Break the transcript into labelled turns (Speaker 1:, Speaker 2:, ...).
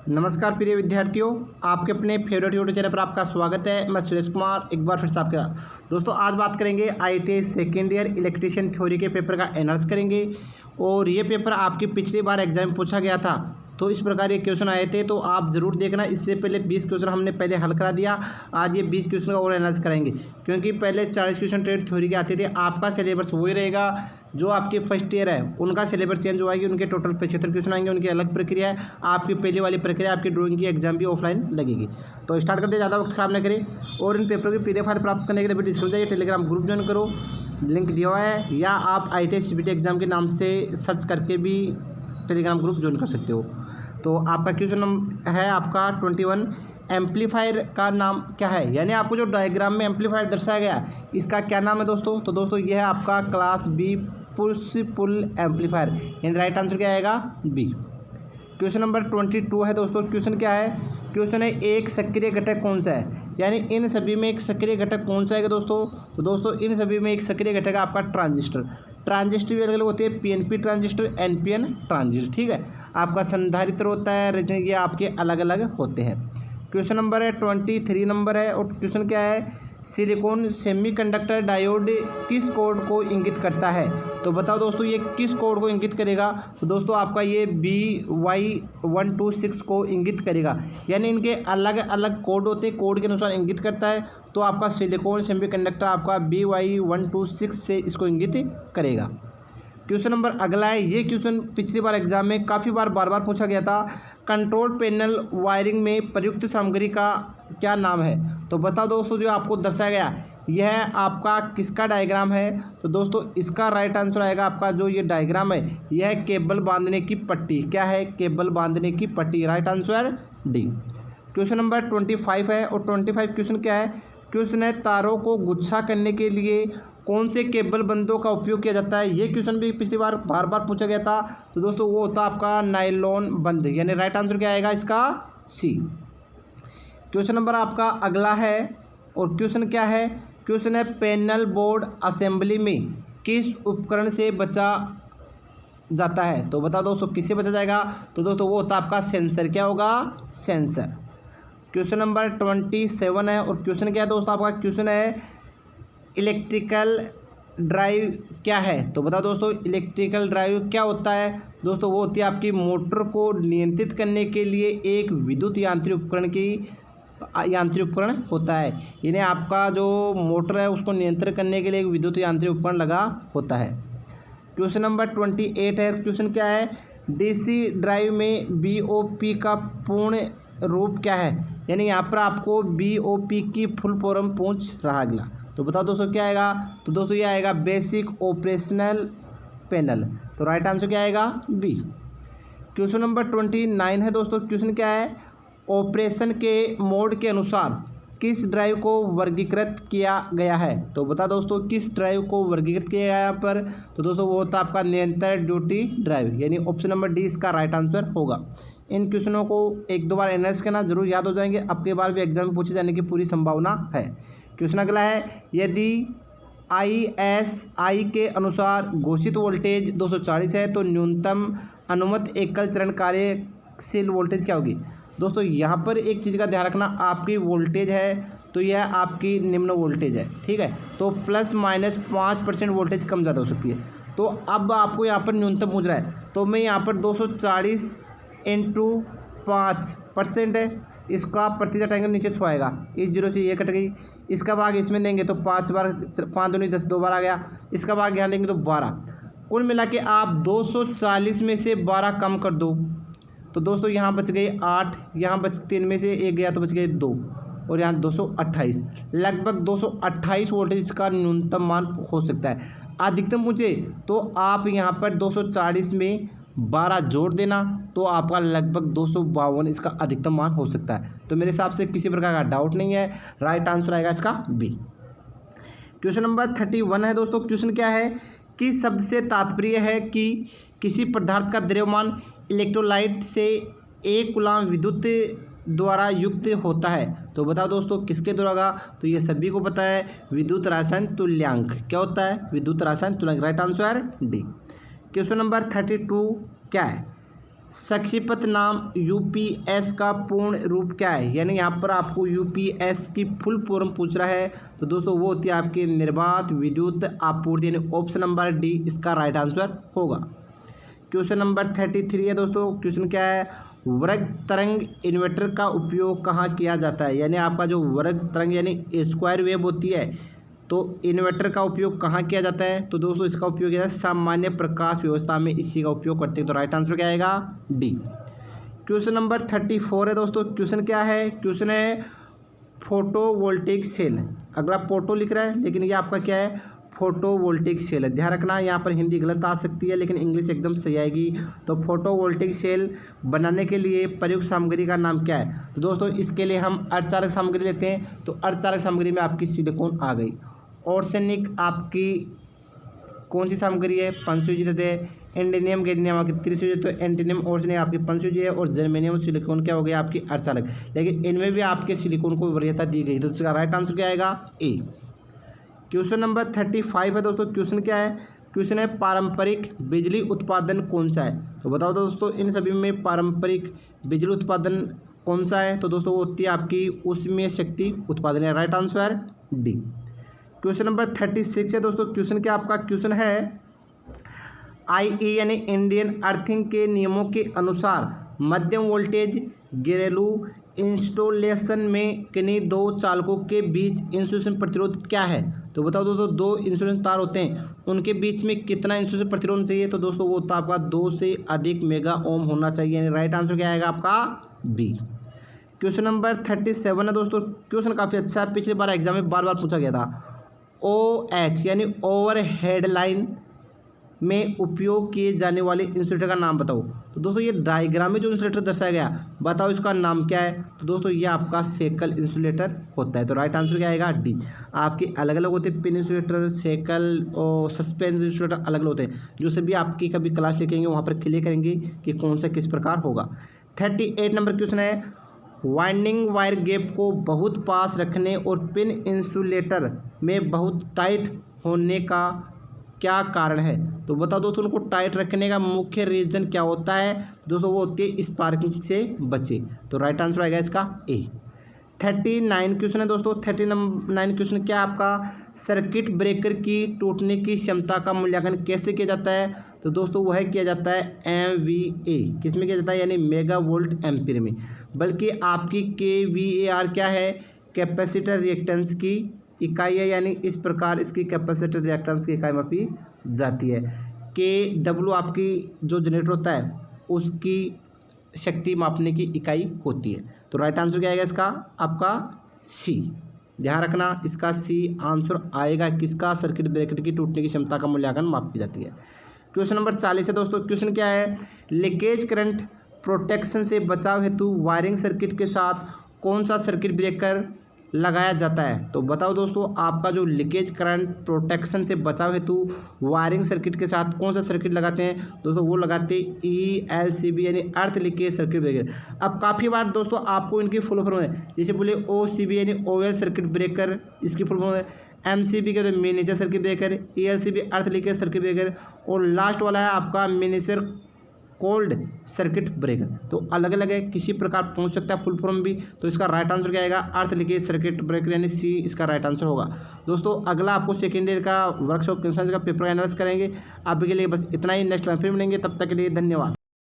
Speaker 1: नमस्कार प्रिय विद्यार्थियों, आपके अपने फेवरेट यूट्यूब चैनल पर आपका स्वागत है। मैं सुरेश कुमार एक बार फिर से आपके साथ। दोस्तों आज बात करेंगे ITI second year electrician theory के पेपर का एनालिसिस करेंगे। और ये पेपर आपकी पिछली बार एग्जाम में पूछा गया था, तो इस प्रकार ये क्वेश्चन आए थे, तो आप ज़रूर देखना। इससे पहले 20 क्वेश्चन हमने पहले हल करा दिया, आज ये 20 क्वेश्चन का और एनालिसिस करेंगे, क्योंकि पहले 40 क्वेश्चन ट्रेड थ्योरी के आते थे। आपका सिलेबस वही रहेगा, जो आपके फर्स्ट ईयर है उनका सिलेबस चेंज हो आएगी, उनके टोटल 75 क्वेश्चन आएंगे, उनकी अलग प्रक्रिया है। आपकी पहले वाली प्रक्रिया आपकी ड्राइंग की एग्जाम भी ऑफलाइन लगेगी। तो स्टार्ट करते, ज़्यादा वक्त खराब न करें। और इन पेपर की PDF फाइल प्राप्त करने के लिए डिस्क्रिप्शन जाइए, टेलीग्राम ग्रुप ज्वाइन करो, लिंक दिया हुआ है, या आप ITI CBT एग्जाम के नाम से सर्च करके भी टेलीग्राम ग्रुप ज्वाइन कर सकते हो। तो आपका क्वेश्चन नंबर है आपका 21, एम्पलीफायर का नाम क्या है? यानी आपको जो डायग्राम में एम्पलीफायर दर्शाया गया इसका क्या नाम है दोस्तों? तो दोस्तों यह है आपका class B push pull amplifier. यानी राइट आंसर क्या आएगा? B। क्वेश्चन नंबर 22 है दोस्तों। क्वेश्चन क्या है? क्वेश्चन है एक सक्रिय घटक कौन सा है? यानी इन सभी में एक सक्रिय घटक कौन सा है दोस्तों? तो दोस्तों इन सभी में एक सक्रिय घटक है आपका ट्रांजिस्टर। ट्रांजिस्टर भी अलग अलग होते हैं, PNP ट्रांजिस्टर, NPN ट्रांजिस्टर, ठीक है। आपका संधारित्र होता है, ये आपके अलग अलग होते हैं। क्वेश्चन नंबर है 23 नंबर है। और क्वेश्चन क्या है? सिलिकॉन सेमीकंडक्टर डायोड किस कोड को इंगित करता है? तो बताओ दोस्तों ये किस कोड को इंगित करेगा? तो दोस्तों आपका ये BY126 को इंगित करेगा। यानी इनके अलग अलग कोड होते हैं, कोड के अनुसार इंगित करता है। तो आपका सिलिकॉन सेमीकंडक्टर आपका BY126 से इसको इंगित करेगा। क्वेश्चन नंबर अगला है। ये क्वेश्चन पिछली बार एग्जाम में काफ़ी बार बार पूछा गया था। कंट्रोल पैनल वायरिंग में प्रयुक्त सामग्री का क्या नाम है? तो बताओ दोस्तों जो आपको दर्शाया गया यह आपका किसका डायग्राम है? तो दोस्तों इसका राइट आंसर आएगा आपका जो ये डायग्राम है यह केबल बांधने की पट्टी। क्या है? केबल बांधने की पट्टी। Right answer D। Question number 25 है। और 25 क्वेश्चन क्या है? क्वेश्चन है तारों को गुच्छा करने के लिए कौन से केबल बंदों का उपयोग किया जाता है? ये क्वेश्चन भी पिछली बार बार पूछा गया था। तो दोस्तों वो होता है आपका नायलॉन बंद। यानी राइट आंसर क्या आएगा इसका? C। क्वेश्चन नंबर आपका अगला है। और क्वेश्चन क्या है? क्वेश्चन है पैनल बोर्ड असेंबली में किस उपकरण से बचा जाता है? तो बताओ दोस्तों किससे बचा जाएगा? तो दोस्तों वो होता है आपका सेंसर। क्या होगा? सेंसर। क्वेश्चन नंबर 27 है। और क्वेश्चन क्या है दोस्तों आपका? क्वेश्चन है इलेक्ट्रिकल ड्राइव क्या है? तो बताओ दोस्तों इलेक्ट्रिकल ड्राइव क्या होता है? दोस्तों वो होती है आपकी मोटर को नियंत्रित करने के लिए एक विद्युत यांत्रिक उपकरण होता है। यानी आपका जो मोटर है उसको नियंत्रित करने के लिए एक विद्युत यांत्रिक उपकरण लगा होता है। क्वेश्चन नंबर 28 है। क्वेश्चन क्या है? DC ड्राइव में BOP का पूर्ण रूप क्या है? यानी यहाँ पर आपको BOP की फुल फॉर्म पूछ रहा अगला। तो बताओ दोस्तों क्या आएगा? तो दोस्तों ये आएगा बेसिक ऑपरेशनल पैनल। तो राइट आंसर क्या आएगा? B। क्वेश्चन नंबर 29 है दोस्तों। क्वेश्चन क्या है? ऑपरेशन के मोड के अनुसार किस ड्राइव को वर्गीकृत किया गया है? तो बता दोस्तों किस ड्राइव को वर्गीकृत किया गया यहाँ पर? तो दोस्तों वो होता है आपका निरंतर ड्यूटी ड्राइव। यानी ऑप्शन नंबर D इसका राइट आंसर होगा। इन क्वेश्चनों को एक दो बार एनालाइज करना, जरूर याद हो जाएंगे। अब के बार भी एग्जाम में पूछे जाने की पूरी संभावना है। क्वेश्चन अगला है। यदि ISI के अनुसार घोषित वोल्टेज 240 है तो न्यूनतम अनुमत एकल चरण कार्यशील वोल्टेज क्या होगी? दोस्तों यहाँ पर एक चीज़ का ध्यान रखना, आपकी वोल्टेज है तो यह आपकी निम्न वोल्टेज है, ठीक है। तो ±5% वोल्टेज कम ज़्यादा हो सकती है। तो अब आपको यहाँ पर न्यूनतम पूछ रहा है, तो मैं यहाँ पर 240 × 5% है, इसका प्रतिशत एंगल नीचे 100 आएगा। इस 0 से ये कट गई, इसका भाग इसमें देंगे तो 5 बार 5 दूनी 10 2 बार आ गया, इसका भाग यहाँ देंगे तो 12। कुल मिला के आप 240 में से 12 कम कर दो तो दोस्तों यहाँ बच गए 8, यहाँ बच 3 में से 1 गया तो बच गए 2, और यहाँ 228। लगभग 228 वोल्टेज का न्यूनतम मान हो सकता है। अधिकतम पूछे तो आप यहाँ पर 240 में 12 जोड़ देना तो आपका लगभग 252 इसका अधिकतम मान हो सकता है। तो मेरे हिसाब से किसी प्रकार का डाउट नहीं है, राइट आंसर आएगा इसका B। क्वेश्चन नंबर 31 है दोस्तों। क्वेश्चन क्या है? कि शब्द से तात्पर्य है कि किसी पदार्थ का द्रव्यमान इलेक्ट्रोलाइट से 1 कूलम विद्युत द्वारा युक्त होता है। तो बताओ दोस्तों किसके द्वारा? तो ये सभी को पता है, विद्युत रासायन तुल्यांक। क्या होता है? विद्युत रासायन तुल्यांक। Right answer D। Question number 32 क्या है? संक्षिप्त नाम यूपीएस का पूर्ण रूप क्या है, यानी यहाँ पर आपको यूपीएस की फुल फॉर्म पूछ रहा है। तो दोस्तों वो होती है आपकी निर्बाध विद्युत आपूर्ति, यानी ऑप्शन नंबर डी इसका राइट आंसर होगा। क्वेश्चन नंबर 33 है दोस्तों। क्वेश्चन क्या है, वर्ग तरंग इन्वर्टर का उपयोग कहाँ किया जाता है, यानी आपका जो वर्ग तरंग यानी स्क्वायर वेव होती है, तो इन्वर्टर का उपयोग कहाँ किया जाता है। तो दोस्तों इसका उपयोग किया जाता है सामान्य प्रकाश व्यवस्था में, इसी का उपयोग करते हैं। तो राइट आंसर क्या आएगा, डी। क्वेश्चन नंबर 34 है दोस्तों। क्वेश्चन क्या है, क्वेश्चन है फोटोवोल्टिक सेल। अगला फोटो लिख रहा है, लेकिन ये आपका क्या है, फोटोवोल्टिक सेल है। ध्यान रखना यहाँ पर हिंदी गलत आ सकती है, लेकिन इंग्लिश एकदम सही आएगी। तो फोटोवोल्टिक सेल बनाने के लिए प्रयुक्त सामग्री का नाम क्या है। तो दोस्तों इसके लिए हम अर्धचालक सामग्री लेते हैं। तो अर्धचालक सामग्री में आपकी सिलिकॉन आ गई। ऑर्सेनिक आपकी कौन सी सामग्री है, पंचसूजी देते हैं। एंटीनियम गैडनियम आपकी त्रिसूजी, तो एंटीनियम ऑर्सेनिक आपकी पंचसूजी है। और जर्मेनियम सिलिकॉन क्या हो गया आपकी अर्धचालक, लेकिन इनमें भी आपके सिलिकॉन को वरीयता दी गई। तो इसका राइट आंसर क्या आएगा, ए। क्वेश्चन नंबर 35 है दोस्तों। क्वेश्चन क्या है, क्वेश्चन है पारंपरिक बिजली उत्पादन कौन सा है। तो बताओ दोस्तों इन सभी में पारंपरिक बिजली उत्पादन कौन सा है। तो दोस्तों वो होती है आपकी ऊष्मीय शक्ति उत्पादन है। Right answer D. Question number 36 है दोस्तों। क्वेश्चन क्या आपका, क्वेश्चन है आईई यानी इंडियन अर्थिंग के नियमों के अनुसार मध्यम वोल्टेज घरेलू इंस्टॉलेशन में किन्हीं दो चालकों के बीच इंसुलेशन प्रतिरोध क्या है। तो बताओ दोस्तों दो इंसुलेशन तार होते हैं, उनके बीच में कितना इंसुलेशन प्रतिरोध होना चाहिए। तो दोस्तों वो होता है आपका 2 से अधिक मेगा ओम होना चाहिए, यानी राइट आंसर क्या आएगा आपका, बी। क्वेश्चन नंबर 37 है दोस्तों। क्वेश्चन काफ़ी अच्छा है, पिछली बार एग्जाम में बार बार पूछा गया था। OH यानी ओवर हेड लाइन में उपयोग किए जाने वाले इंसुलेटर का नाम बताओ। तो दोस्तों ये डायग्राम में जो इंसुलेटर दर्शाया गया, बताओ इसका नाम क्या है। तो दोस्तों ये आपका सेकल इंसुलेटर होता है। तो राइट आंसर क्या आएगा, डी। आपके अलग अलग होते हैं, पिन इंसुलेटर, सेकल और सस्पेंस इंसुलेटर अलग अलग होते हैं, जो सभी आपकी कभी क्लास लिखेंगे वहाँ पर क्लियर करेंगे कि कौन सा किस प्रकार होगा। 38 नंबर क्वेश्चन है वाइंडिंग वायर गैप को बहुत पास रखने और पिन इंसुलेटर में बहुत टाइट होने का क्या कारण है। तो बताओ दोस्तों उनको टाइट रखने का मुख्य रीजन क्या होता है। दोस्तों वो होती है स्पार्किंग से बचे। तो राइट आंसर आएगा इसका ए। 39 क्वेश्चन है दोस्तों। 39 क्वेश्चन क्या आपका, सर्किट ब्रेकर की टूटने की क्षमता का मूल्यांकन कैसे किया जाता है। तो दोस्तों वह किया जाता है MVA, किस में किया जाता है, यानी मेगा वोल्ट एम्पीयर में। बल्कि आपकी KVAR क्या है, कैपेसिटर रिएक्टेंस की इकाई है, यानी इस प्रकार इसकी कैपेसिटर रिएक्टेंस की इकाई मापी जाती है। KW आपकी जो जनरेटर होता है उसकी शक्ति मापने की इकाई होती है। तो राइट आंसर क्या आएगा इसका आपका सी। ध्यान रखना इसका सी आंसर आएगा किसका, सर्किट ब्रेकर की टूटने की क्षमता का मूल्यांकन मापी जाती है। क्वेश्चन नंबर 40 है दोस्तों। क्वेश्चन क्या है, लीकेज करंट प्रोटेक्शन से बचाव हेतु वायरिंग सर्किट के साथ कौन सा सर्किट ब्रेकर लगाया जाता है। तो बताओ दोस्तों आपका जो लीकेज करंट प्रोटेक्शन से बचाव हेतु वायरिंग सर्किट के साथ कौन सा सर्किट लगाते हैं। दोस्तों वो लगाते हैं ELCB यानी अर्थ लीकेज सर्किट ब्रेकर। अब काफ़ी बार दोस्तों आपको इनकी फुल फॉर्म है, जैसे बोले OCB यानी ओवेल सर्किट ब्रेकर, इसकी फुल फॉर्म है। MCB के तो मिनिएचर सर्किट ब्रेकर, ELCB अर्थ लीकेज सर्किट ब्रेकर, और लास्ट वाला है आपका मिनिएचर कोल्ड सर्किट ब्रेकर। तो अलग अलग है, किसी प्रकार पहुंच सकता है फुल फॉर्म भी। तो इसका राइट आंसर क्या आएगा, अर्थ लीकेज सर्किट ब्रेकर यानी सी इसका राइट आंसर होगा। दोस्तों अगला आपको सेकेंड ईयर का वर्कशॉप क्वेश्चन का पेपर एनालिसिस करेंगे। अभी के लिए बस इतना ही, नेक्स्ट टाइम फिर मिलेंगे, तब तक के लिए धन्यवाद।